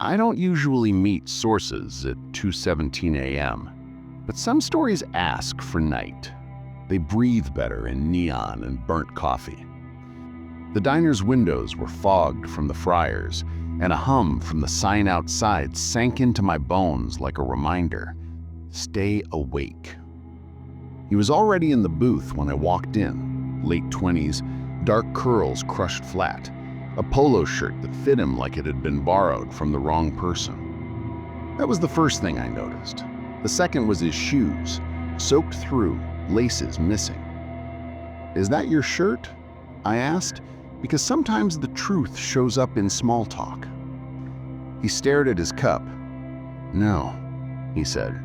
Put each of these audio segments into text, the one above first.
I don't usually meet sources at 2:17 a.m., but some stories ask for night. They breathe better in neon and burnt coffee. The diner's windows were fogged from the fryers, and a hum from the sign outside sank into my bones like a reminder. Stay awake. He was already in the booth when I walked in, late 20s, dark curls crushed flat, a polo shirt that fit him like it had been borrowed from the wrong person. That was the first thing I noticed. The second was his shoes, soaked through, laces missing. "Is that your shirt?" I asked, because sometimes the truth shows up in small talk. He stared at his cup. "No," he said.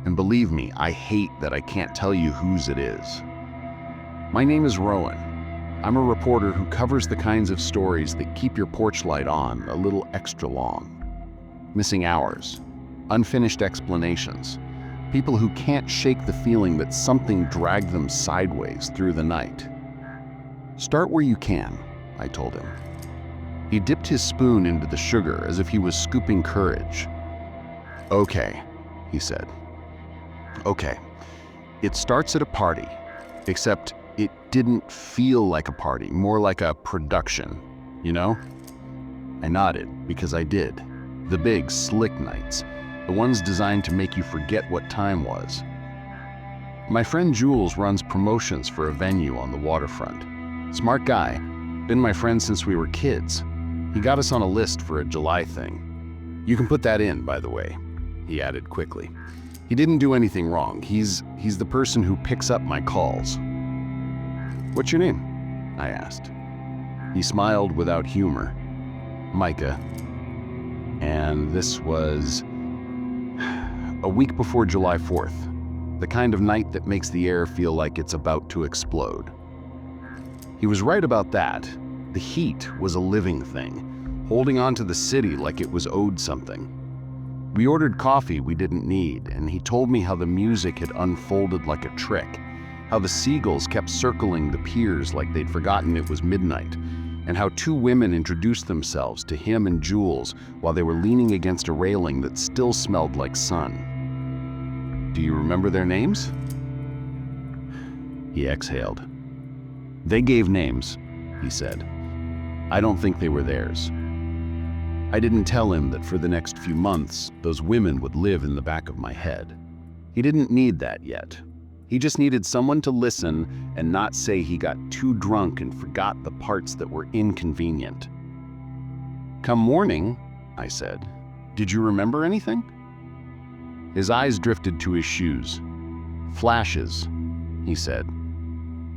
"And believe me, I hate that I can't tell you whose it is. My name is Rowan. I'm a reporter who covers the kinds of stories that keep your porch light on a little extra long. Missing hours, unfinished explanations, people who can't shake the feeling that something dragged them sideways through the night." "Start where you can," I told him. He dipped his spoon into the sugar as if he was scooping courage. "Okay," he said. "Okay, it starts at a party, except it didn't feel like a party, more like a production, you know?" I nodded, because I did. The big, slick nights, the ones designed to make you forget what time was. My friend Jules runs promotions for a venue on the waterfront. Smart guy, been my friend since we were kids. He got us on a list for a July thing. "You can put that in, by the way," he added quickly. "He didn't do anything wrong. He's the person who picks up my calls." "What's your name?" I asked. He smiled without humor. "Micah." And this was a week before July 4th, the kind of night that makes the air feel like it's about to explode. He was right about that. The heat was a living thing, holding on to the city like it was owed something. We ordered coffee we didn't need, and he told me how the music had unfolded like a trick, how the seagulls kept circling the piers like they'd forgotten it was midnight, and how two women introduced themselves to him and Jules while they were leaning against a railing that still smelled like sun. "Do you remember their names?" He exhaled. "They gave names," he said. "I don't think they were theirs." I didn't tell him that for the next few months, those women would live in the back of my head. He didn't need that yet. He just needed someone to listen and not say he got too drunk and forgot the parts that were inconvenient. "Come morning," I said, "did you remember anything?" His eyes drifted to his shoes. "Flashes," he said.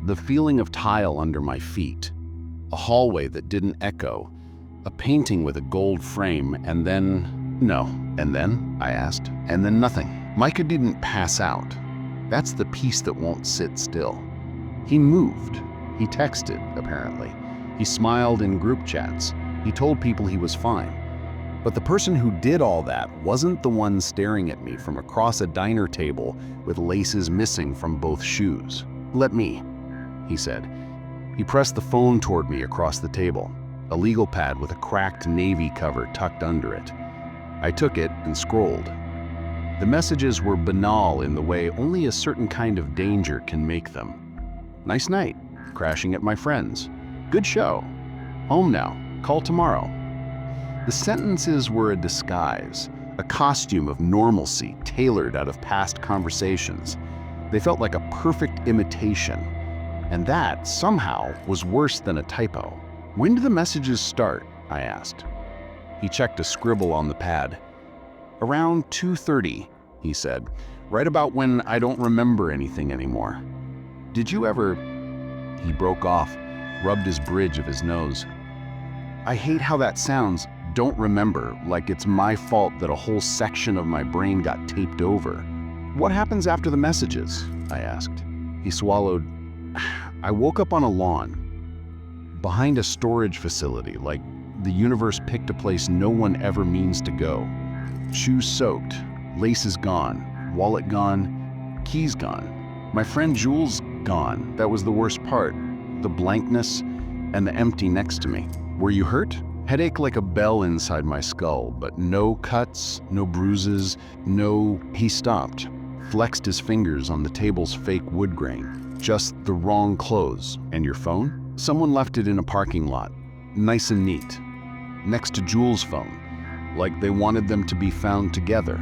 "The feeling of tile under my feet, a hallway that didn't echo, a painting with a gold frame, and then..." "No, and then?" I asked. "And then nothing." Micah didn't pass out. That's the piece that won't sit still. He moved. He texted, apparently. He smiled in group chats. He told people he was fine. But the person who did all that wasn't the one staring at me from across a diner table with laces missing from both shoes. "Let me," he said. He pressed the phone toward me across the table, a legal pad with a cracked navy cover tucked under it. I took it and scrolled. The messages were banal in the way only a certain kind of danger can make them. "Nice night. Crashing at my friend's. Good show. Home now. Call tomorrow." The sentences were a disguise, a costume of normalcy tailored out of past conversations. They felt like a perfect imitation. And that, somehow, was worse than a typo. "When do the messages start?" I asked. He checked a scribble on the pad. "Around 2:30, he said, "right about when I don't remember anything anymore. Did you ever..." He broke off, rubbed his bridge of his nose. "I hate how that sounds, don't remember, like it's my fault that a whole section of my brain got taped over. What happens after the messages?" I asked. He swallowed. "I woke up on a lawn, behind a storage facility, like the universe picked a place no one ever means to go. Shoes soaked, laces gone, wallet gone, keys gone. My friend Jules gone. That was the worst part. The blankness and the empty next to me. Were you hurt? Headache like a bell inside my skull, but no cuts, no bruises, no... He stopped, flexed his fingers on the table's fake wood grain. Just the wrong clothes. And your phone? Someone left it in a parking lot, nice and neat, next to Jules' phone, like they wanted them to be found together,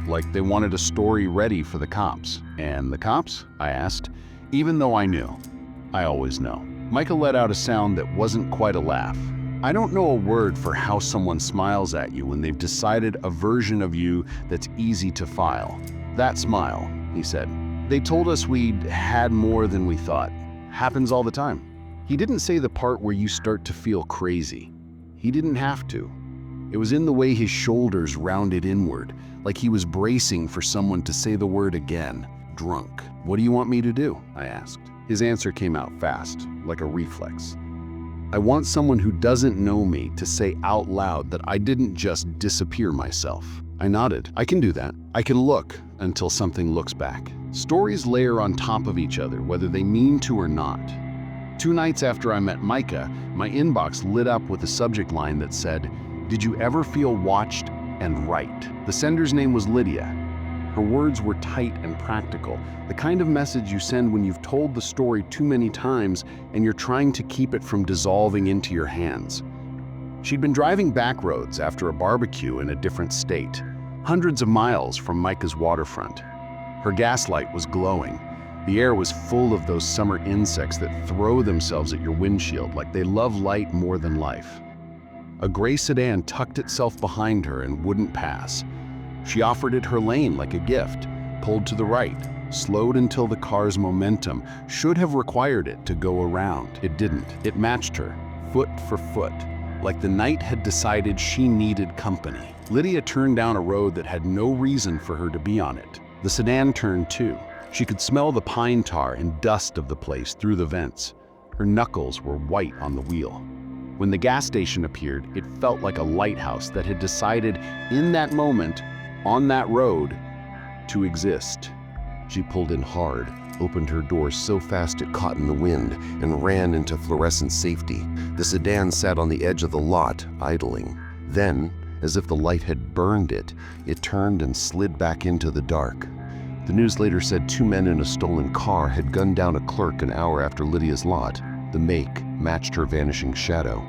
like they wanted a story ready for the cops. And the cops? I asked, even though I knew. I always know. Micah let out a sound that wasn't quite a laugh. I don't know a word for how someone smiles at you when they've decided a version of you that's easy to file. That smile, he said. They told us we'd had more than we thought. Happens all the time. He didn't say the part where you start to feel crazy. He didn't have to. It was in the way his shoulders rounded inward, like he was bracing for someone to say the word again. Drunk. What do you want me to do? I asked. His answer came out fast, like a reflex. I want someone who doesn't know me to say out loud that I didn't just disappear myself. I nodded. I can do that. I can look until something looks back. Stories layer on top of each other, whether they mean to or not. 2 nights after I met Micah, my inbox lit up with a subject line that said, "Did you ever feel watched and right?" The sender's name was Lydia. Her words were tight and practical, the kind of message you send when you've told the story too many times and you're trying to keep it from dissolving into your hands. She'd been driving back roads after a barbecue in a different state, hundreds of miles from Micah's waterfront. Her gaslight was glowing. The air was full of those summer insects that throw themselves at your windshield like they love light more than life. A gray sedan tucked itself behind her and wouldn't pass. She offered it her lane like a gift, pulled to the right, slowed until the car's momentum should have required it to go around. It didn't. It matched her, foot for foot, like the night had decided she needed company. Lydia turned down a road that had no reason for her to be on it. The sedan turned too. She could smell the pine tar and dust of the place through the vents. Her knuckles were white on the wheel. When the gas station appeared, it felt like a lighthouse that had decided in that moment, on that road, to exist. She pulled in hard, opened her door so fast it caught in the wind, and ran into fluorescent safety. The sedan sat on the edge of the lot, idling. Then, as if the light had burned it, it turned and slid back into the dark. The news later said 2 men in a stolen car had gunned down a clerk an hour after Lydia's lot. The make matched her vanishing shadow.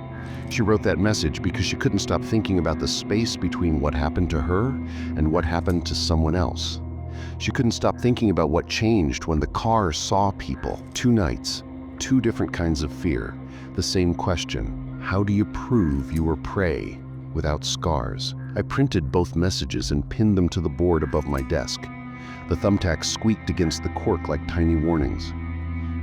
She wrote that message because she couldn't stop thinking about the space between what happened to her and what happened to someone else. She couldn't stop thinking about what changed when the car saw people. 2 nights, 2 different kinds of fear. The same question: how do you prove you were prey without scars? I printed both messages and pinned them to the board above my desk. The thumbtacks squeaked against the cork like tiny warnings.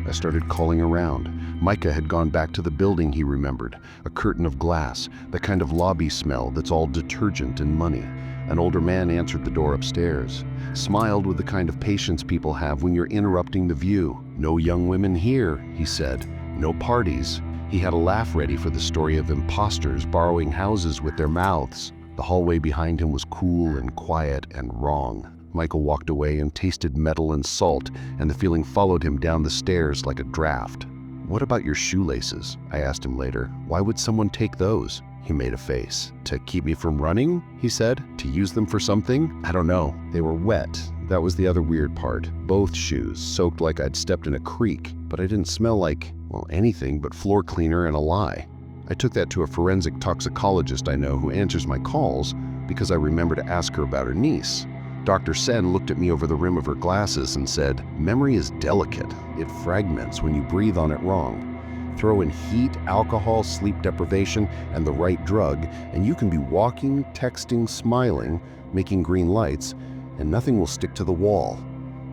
I started calling around. Micah had gone back to the building he remembered, a curtain of glass, the kind of lobby smell that's all detergent and money. An older man answered the door upstairs, smiled with the kind of patience people have when you're interrupting the view. "No young women here," he said. "No parties." He had a laugh ready for the story of imposters borrowing houses with their mouths. The hallway behind him was cool and quiet and wrong. Michael walked away and tasted metal and salt, and the feeling followed him down the stairs like a draft. "What about your shoelaces?" I asked him later. "Why would someone take those?" He made a face. "To keep me from running?" he said. "To use them for something? I don't know. They were wet. That was the other weird part. Both shoes, soaked like I'd stepped in a creek, but I didn't smell like, well, anything but floor cleaner and a lie." I took that to a forensic toxicologist I know who answers my calls because I remember to ask her about her niece. Dr. Sen looked at me over the rim of her glasses and said, "Memory is delicate. It fragments when you breathe on it wrong. Throw in heat, alcohol, sleep deprivation, and the right drug, and you can be walking, texting, smiling, making green lights, and nothing will stick to the wall."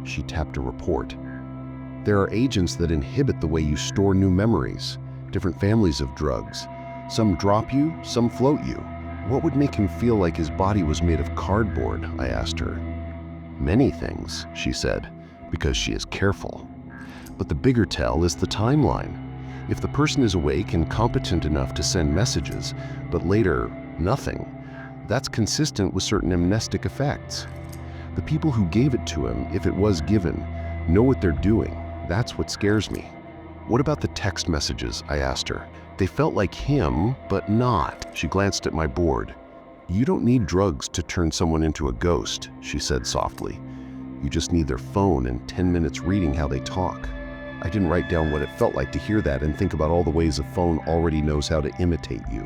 She tapped a report. "There are agents that inhibit the way you store new memories, different families of drugs. Some drop you, some float you." "What would make him feel like his body was made of cardboard?" I asked her. "Many things," she said, because she is careful. But the bigger tell is the timeline. If the person is awake and competent enough to send messages, but later, nothing, that's consistent with certain amnestic effects. The people who gave it to him, if it was given, know what they're doing. That's what scares me. "What about the text messages?" I asked her. They felt like him, but not. She glanced at my board. "You don't need drugs to turn someone into a ghost," she said softly. "You just need their phone and 10 minutes reading how they talk." I didn't write down what it felt like to hear that and think about all the ways a phone already knows how to imitate you.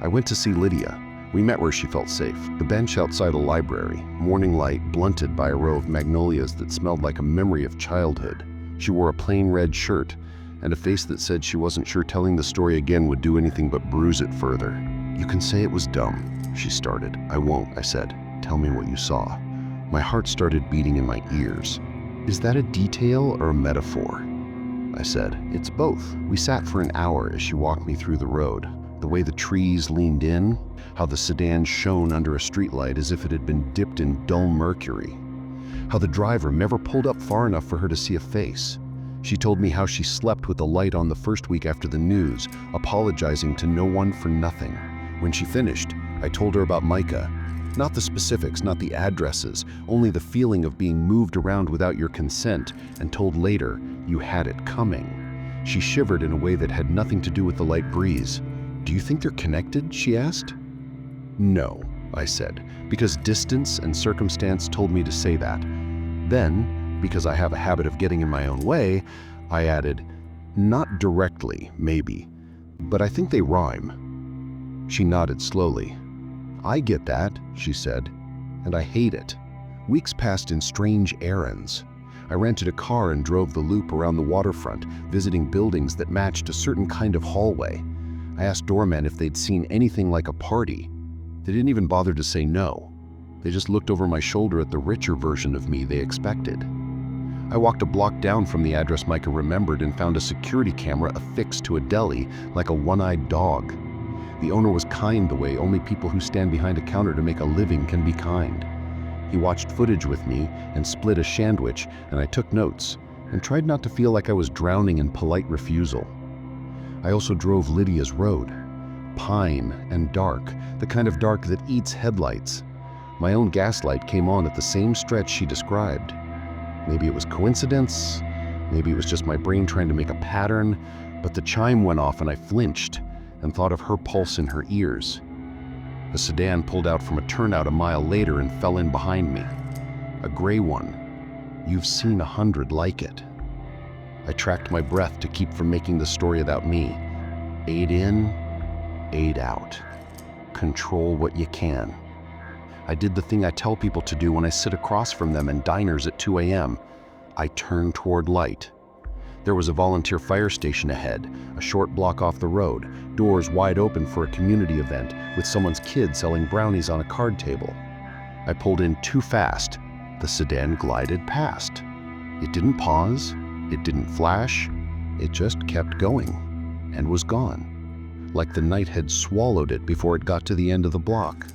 I went to see Lydia. We met where she felt safe, the bench outside a library, morning light blunted by a row of magnolias that smelled like a memory of childhood. She wore a plain red shirt and a face that said she wasn't sure telling the story again would do anything but bruise it further. "You can say it was dumb," she started. "I won't," I said. "Tell me what you saw." My heart started beating in my ears. "Is that a detail or a metaphor?" I said. "It's both." We sat for an hour as she walked me through the road. The way the trees leaned in, how the sedan shone under a streetlight as if it had been dipped in dull mercury, how the driver never pulled up far enough for her to see a face. She told me how she slept with the light on the first week after the news, apologizing to no one for nothing. When she finished, I told her about Micah. Not the specifics, not the addresses, only the feeling of being moved around without your consent and told later you had it coming. She shivered in a way that had nothing to do with the light breeze. "Do you think they're connected?" she asked. "No," I said, because distance and circumstance told me to say that. Then, because I have a habit of getting in my own way, I added, "Not directly, maybe, but I think they rhyme." She nodded slowly. "I get that," she said, "and I hate it." Weeks passed in strange errands. I rented a car and drove the loop around the waterfront, visiting buildings that matched a certain kind of hallway. I asked doormen if they'd seen anything like a party. They didn't even bother to say no. They just looked over my shoulder at the richer version of me they expected. I walked a block down from the address Micah remembered and found a security camera affixed to a deli like a one-eyed dog. The owner was kind the way only people who stand behind a counter to make a living can be kind. He watched footage with me and split a sandwich, and I took notes and tried not to feel like I was drowning in polite refusal. I also drove Lydia's road. Pine and dark, the kind of dark that eats headlights. My own gaslight came on at the same stretch she described. Maybe it was coincidence, maybe it was just my brain trying to make a pattern, but the chime went off and I flinched and thought of her pulse in her ears. A sedan pulled out from a turnout a mile later and fell in behind me. A gray one. You've seen 100 like it. I tracked my breath to keep from making the story about me. 8 in, 8 out. Control what you can. I did the thing I tell people to do when I sit across from them in diners at 2 a.m. I turned toward light. There was a volunteer fire station ahead, a short block off the road, doors wide open for a community event with someone's kid selling brownies on a card table. I pulled in too fast. The sedan glided past. It didn't pause, it didn't flash, it just kept going and was gone, like the night had swallowed it before it got to the end of the block.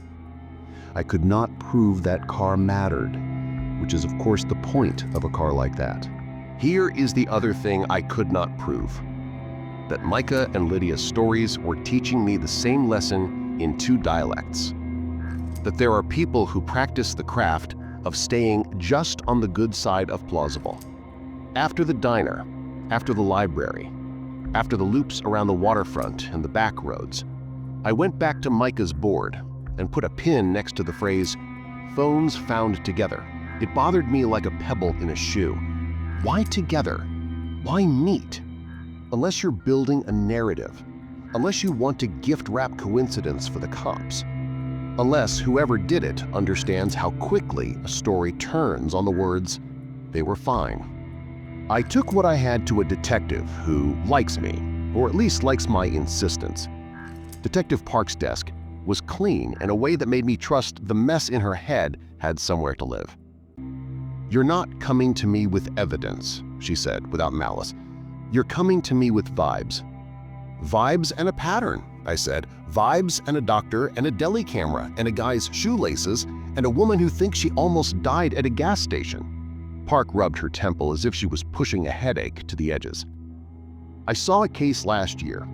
I could not prove that car mattered, which is of course the point of a car like that. Here is the other thing I could not prove. That Micah and Lydia's stories were teaching me the same lesson in 2 dialects. That there are people who practice the craft of staying just on the good side of plausible. After the diner, after the library, after the loops around the waterfront and the back roads, I went back to Micah's board and put a pin next to the phrase, "phones found together." It bothered me like a pebble in a shoe. Why together? Why meet? Unless you're building a narrative. Unless you want to gift-wrap coincidence for the cops. Unless whoever did it understands how quickly a story turns on the words, "they were fine." I took what I had to a detective who likes me, or at least likes my insistence. Detective Park's desk was clean in a way that made me trust the mess in her head had somewhere to live. "You're not coming to me with evidence," she said without malice. "You're coming to me with vibes." "Vibes and a pattern," I said. "Vibes and a doctor and a deli camera and a guy's shoelaces and a woman who thinks she almost died at a gas station." Park rubbed her temple as if she was pushing a headache to the edges. "I saw a case last year.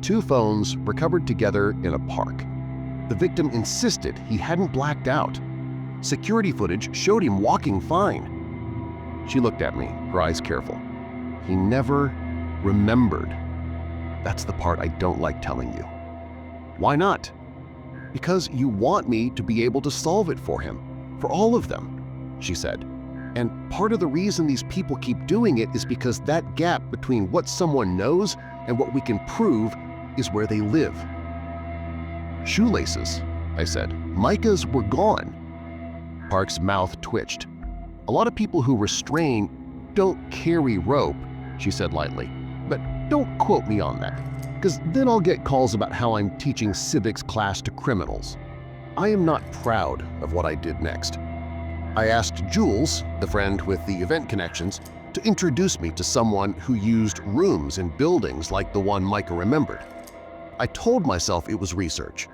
2 phones recovered together in a park. The victim insisted he hadn't blacked out. Security footage showed him walking fine." She looked at me, her eyes careful. "He never remembered." That's the part I don't like telling you." "Why not?" "Because you want me to be able to solve it for him, for all of them," she said. "And part of the reason these people keep doing it is because that gap between what someone knows and what we can prove is where they live." "Shoelaces," I said. "Micah's were gone." Park's mouth twitched. "A lot of people who restrain don't carry rope," she said lightly. "But don't quote me on that, because then I'll get calls about how I'm teaching civics class to criminals." I am not proud of what I did next. I asked Jules, the friend with the event connections, to introduce me to someone who used rooms in buildings like the one Micah remembered. I told myself it was research.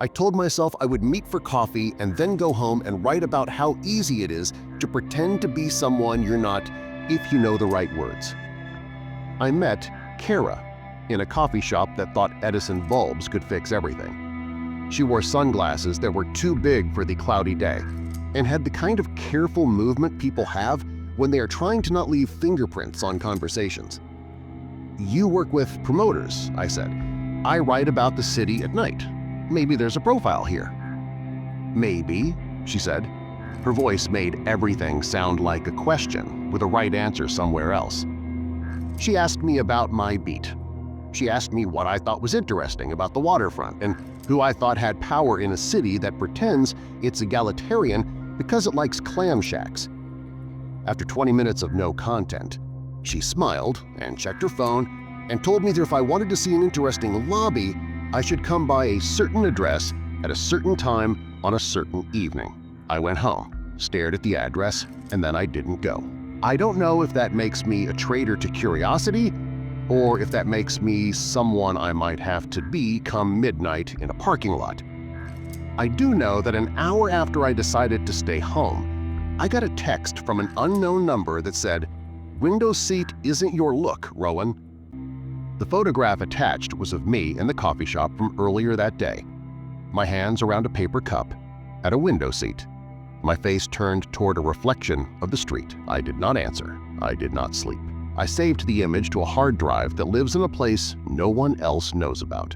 I told myself I would meet for coffee and then go home and write about how easy it is to pretend to be someone you're not if you know the right words. I met Kara in a coffee shop that thought Edison bulbs could fix everything. She wore sunglasses that were too big for the cloudy day and had the kind of careful movement people have when they are trying to not leave fingerprints on conversations. "You work with promoters," I said. "I write about the city at night. Maybe there's a profile here." "Maybe," she said. Her voice made everything sound like a question with a right answer somewhere else. She asked me about my beat. She asked me what I thought was interesting about the waterfront and who I thought had power in a city that pretends it's egalitarian because it likes clam shacks. After 20 minutes of no content, she smiled and checked her phone and told me that if I wanted to see an interesting lobby, I should come by a certain address at a certain time on a certain evening. I went home, stared at the address, and then I didn't go. I don't know if that makes me a traitor to curiosity or if that makes me someone I might have to be come midnight in a parking lot. I do know that an hour after I decided to stay home, I got a text from an unknown number that said, "Window seat isn't your look, Rowan." The photograph attached was of me in the coffee shop from earlier that day, my hands around a paper cup, at a window seat, my face turned toward a reflection of the street. I did not answer. I did not sleep. I saved the image to a hard drive that lives in a place no one else knows about.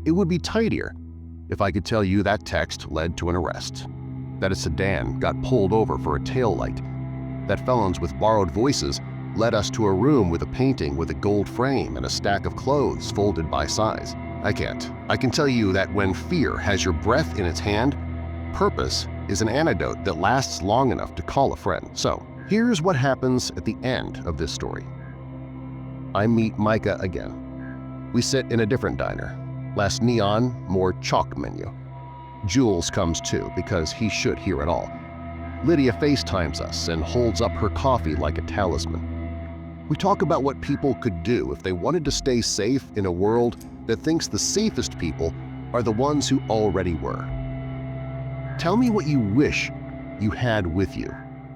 It would be tidier if I could tell you that text led to an arrest, that a sedan got pulled over for a taillight, that felons with borrowed voices led us to a room with a painting with a gold frame and a stack of clothes folded by size. I can't. I can tell you that when fear has your breath in its hand, purpose is an antidote that lasts long enough to call a friend. So, here's what happens at the end of this story. I meet Micah again. We sit in a different diner. Less neon, more chalk menu. Jules comes too, because he should hear it all. Lydia FaceTimes us and holds up her coffee like a talisman. We talk about what people could do if they wanted to stay safe in a world that thinks the safest people are the ones who already were. "Tell me what you wish you had with you,"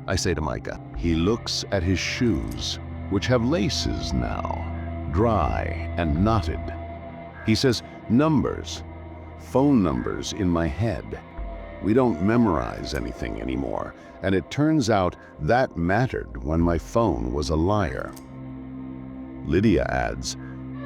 I say to Micah. He looks at his shoes, which have laces now, dry and knotted. He says, "Numbers, phone numbers in my head. We don't memorize anything anymore, and it turns out that mattered when my phone was a liar." Lydia adds,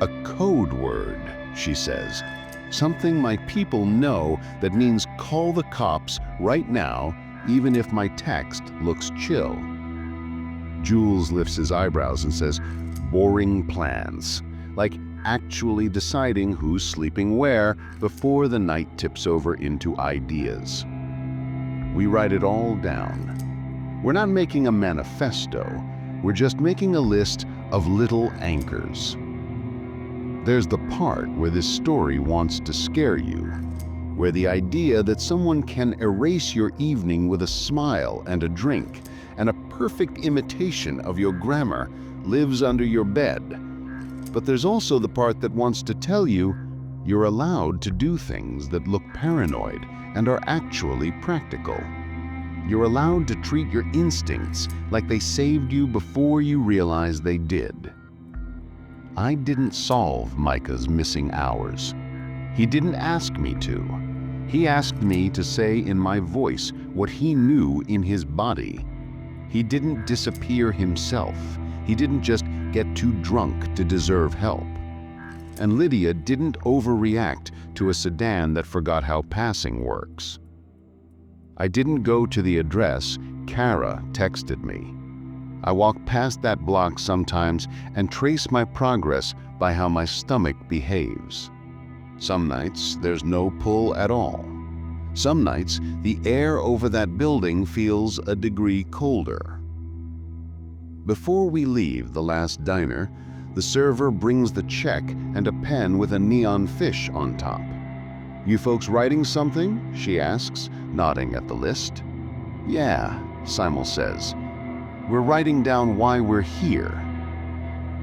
"A code word," she says, "something my people know that means call the cops right now, even if my text looks chill." Jules lifts his eyebrows and says, "Boring plans, like actually deciding who's sleeping where before the night tips over into ideas." We write it all down. We're not making a manifesto, we're just making a list of little anchors. There's the part where this story wants to scare you, where the idea that someone can erase your evening with a smile and a drink and a perfect imitation of your grammar lives under your bed. But there's also the part that wants to tell you you're allowed to do things that look paranoid and are actually practical. You're allowed to treat your instincts like they saved you before you realized they did. I didn't solve Micah's missing hours. He didn't ask me to. He asked me to say in my voice what he knew in his body. He didn't disappear himself. He didn't just get too drunk to deserve help. and Lydia didn't overreact to a sedan that forgot how passing works. I didn't go to the address Kara texted me. I walk past that block sometimes and trace my progress by how my stomach behaves. Some nights, there's no pull at all. Some nights, the air over that building feels a degree colder. Before we leave the last diner, the server brings the check and a pen with a neon fish on top. "You folks writing something?" she asks, nodding at the list. "Yeah," Simon says. "We're writing down why we're here."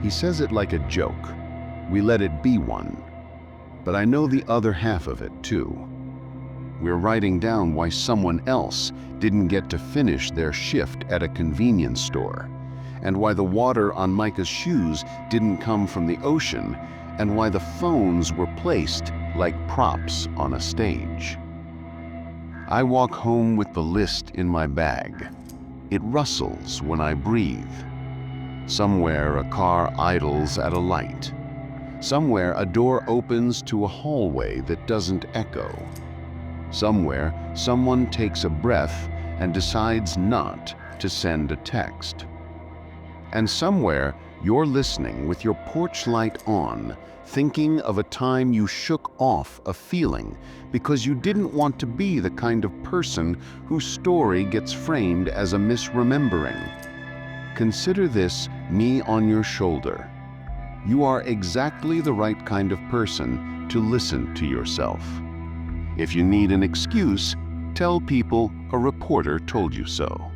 He says it like a joke. We let it be one. But I know the other half of it, too. We're writing down why someone else didn't get to finish their shift at a convenience store, and why the water on Micah's shoes didn't come from the ocean, and why the phones were placed like props on a stage. I walk home with the list in my bag. It rustles when I breathe. Somewhere a car idles at a light. Somewhere a door opens to a hallway that doesn't echo. Somewhere someone takes a breath and decides not to send a text. And somewhere you're listening with your porch light on, thinking of a time you shook off a feeling because you didn't want to be the kind of person whose story gets framed as a misremembering. Consider this me on your shoulder. You are exactly the right kind of person to listen to yourself. If you need an excuse, tell people a reporter told you so.